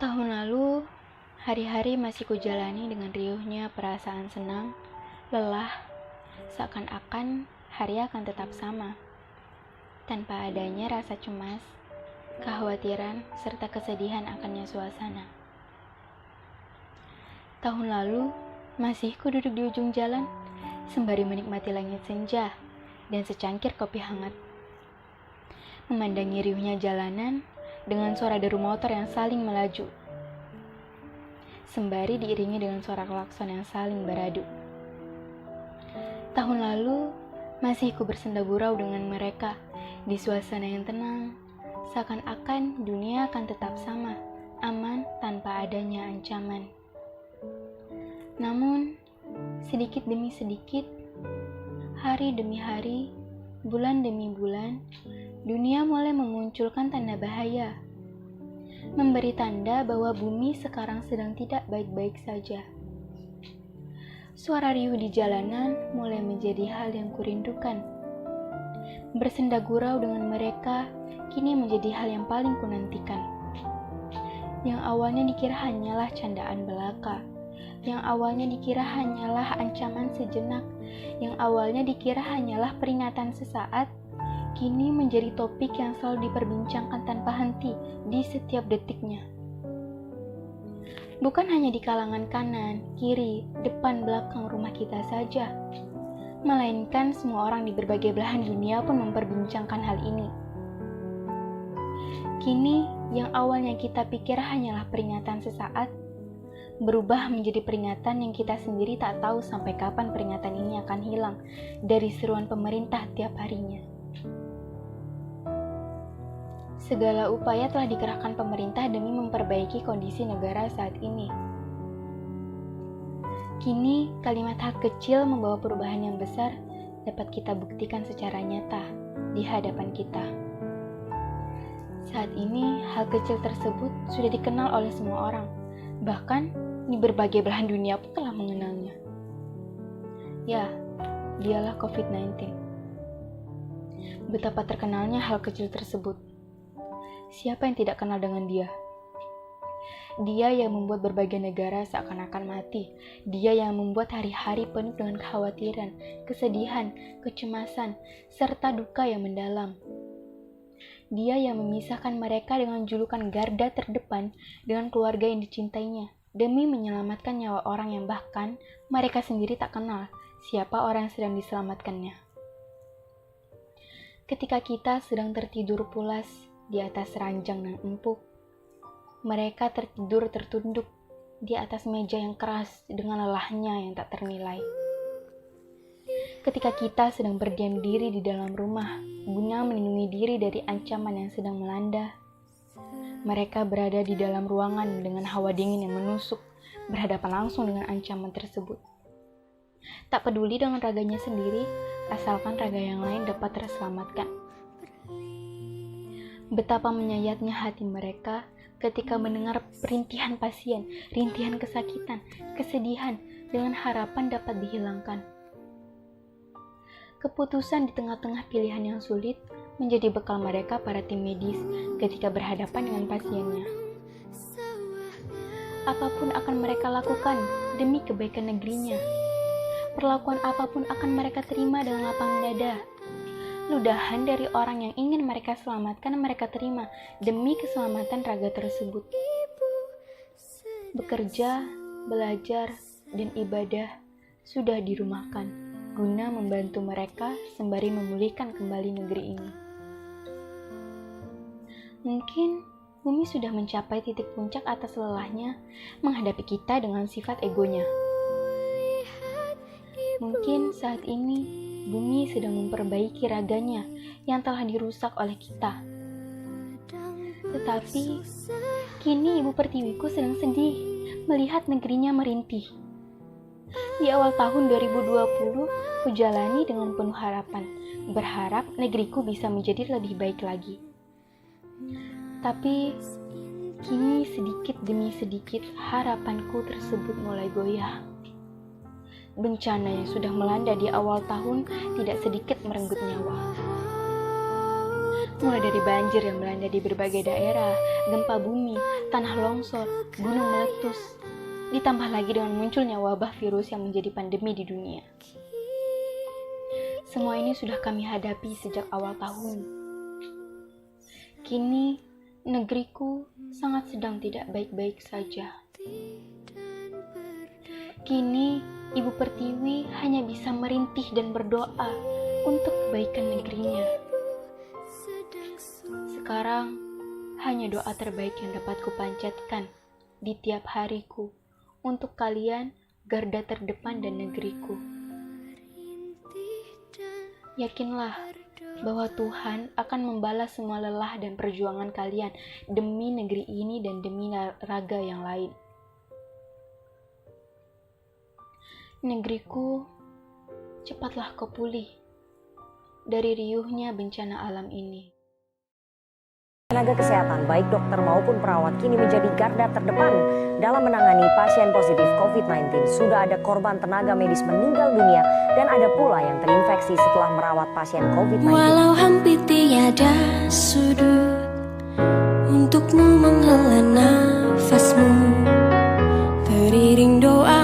Tahun lalu, hari-hari masih kujalani dengan riuhnya perasaan senang, lelah, seakan-akan hari akan tetap sama. Tanpa adanya rasa cemas, kekhawatiran, serta kesedihan akannya suasana. Tahun lalu, masih ku duduk di ujung jalan, sembari menikmati langit senja dan secangkir kopi hangat. Memandangi riuhnya jalanan dengan suara deru motor yang saling melaju, sembari diiringi dengan suara klakson yang saling beradu. Tahun lalu, masih ku bersenda gurau dengan mereka di suasana yang tenang, seakan-akan dunia akan tetap sama, aman tanpa adanya ancaman. Namun, sedikit demi sedikit, hari demi hari, bulan demi bulan, dunia mulai memunculkan tanda bahaya, memberi tanda bahwa bumi sekarang sedang tidak baik-baik saja. Suara riuh di jalanan mulai menjadi hal yang kurindukan. Bersenda gurau dengan mereka kini menjadi hal yang paling kunantikan. Yang awalnya dikira hanyalah candaan belaka, yang awalnya dikira hanyalah ancaman sejenak, yang awalnya dikira hanyalah peringatan sesaat, kini menjadi topik yang selalu diperbincangkan tanpa henti di setiap detiknya. Bukan hanya di kalangan kanan, kiri, depan, belakang rumah kita saja, melainkan semua orang di berbagai belahan dunia pun memperbincangkan hal ini. Kini, yang awalnya kita pikir hanyalah peringatan sesaat, berubah menjadi peringatan yang kita sendiri tak tahu sampai kapan peringatan ini akan hilang dari seruan pemerintah tiap harinya. Segala upaya telah dikerahkan pemerintah demi memperbaiki kondisi negara saat ini. Kini, kalimat hal kecil membawa perubahan yang besar dapat kita buktikan secara nyata di hadapan kita. Saat ini, hal kecil tersebut sudah dikenal oleh semua orang, bahkan di berbagai belahan dunia pun telah mengenalnya. Ya, dialah COVID-19. Betapa terkenalnya hal kecil tersebut. Siapa yang tidak kenal dengan dia? Dia yang membuat berbagai negara seakan-akan mati. Dia yang membuat hari-hari penuh dengan kekhawatiran, kesedihan, kecemasan, serta duka yang mendalam. Dia yang memisahkan mereka dengan julukan garda terdepan dengan keluarga yang dicintainya, demi menyelamatkan nyawa orang yang bahkan mereka sendiri tak kenal siapa orang yang sedang diselamatkannya. Ketika kita sedang tertidur pulas di atas ranjang yang empuk, mereka tertidur tertunduk di atas meja yang keras dengan lelahnya yang tak ternilai. Ketika kita sedang berdiam diri di dalam rumah guna melindungi diri dari ancaman yang sedang melanda, mereka berada di dalam ruangan dengan hawa dingin yang menusuk, berhadapan langsung dengan ancaman tersebut. Tak peduli dengan raganya sendiri, asalkan raga yang lain dapat terselamatkan. Betapa menyayatnya hati mereka ketika mendengar rintihan pasien, rintihan kesakitan, kesedihan dengan harapan dapat dihilangkan. Keputusan di tengah-tengah pilihan yang sulit menjadi bekal mereka para tim medis ketika berhadapan dengan pasiennya. Apapun akan mereka lakukan demi kebaikan negerinya. Perlakuan apapun akan mereka terima dengan lapang dada. Ludahan dari orang yang ingin mereka selamatkan mereka terima demi keselamatan raga tersebut. Bekerja, belajar, dan ibadah sudah dirumahkan guna membantu mereka sembari memulihkan kembali negeri ini. Mungkin bumi sudah mencapai titik puncak atas lelahnya menghadapi kita dengan sifat egonya. Mungkin saat ini bumi sedang memperbaiki raganya yang telah dirusak oleh kita. Tetapi, kini Ibu Pertiwiku sedang sedih melihat negerinya merintih. Di awal tahun 2020, kujalani dengan penuh harapan, berharap negeriku bisa menjadi lebih baik lagi. Tapi, kini sedikit demi sedikit harapanku tersebut mulai goyah. Bencana yang sudah melanda di awal tahun tidak sedikit merenggut nyawa. Mulai dari banjir yang melanda di berbagai daerah, gempa bumi, tanah longsor, gunung meletus, ditambah lagi dengan munculnya wabah virus yang menjadi pandemi di dunia. Semua ini sudah kami hadapi sejak awal tahun. Kini, negeriku sangat sedang tidak baik-baik saja. Kini, Ibu Pertiwi hanya bisa merintih dan berdoa untuk kebaikan negerinya. Sekarang, hanya doa terbaik yang dapat kupanjatkan di tiap hariku untuk kalian, garda terdepan dan negeriku. Yakinlah bahwa Tuhan akan membalas semua lelah dan perjuangan kalian demi negeri ini dan demi raga yang lain. Negeriku, cepatlah kau pulih dari riuhnya bencana alam ini. Tenaga kesehatan, baik dokter maupun perawat, kini menjadi garda terdepan dalam menangani pasien positif COVID-19. Sudah ada korban tenaga medis meninggal dunia dan ada pula yang terinfeksi setelah merawat pasien COVID-19. Walau hampir tiada sudut untukmu menghela nafasmu, teriring doa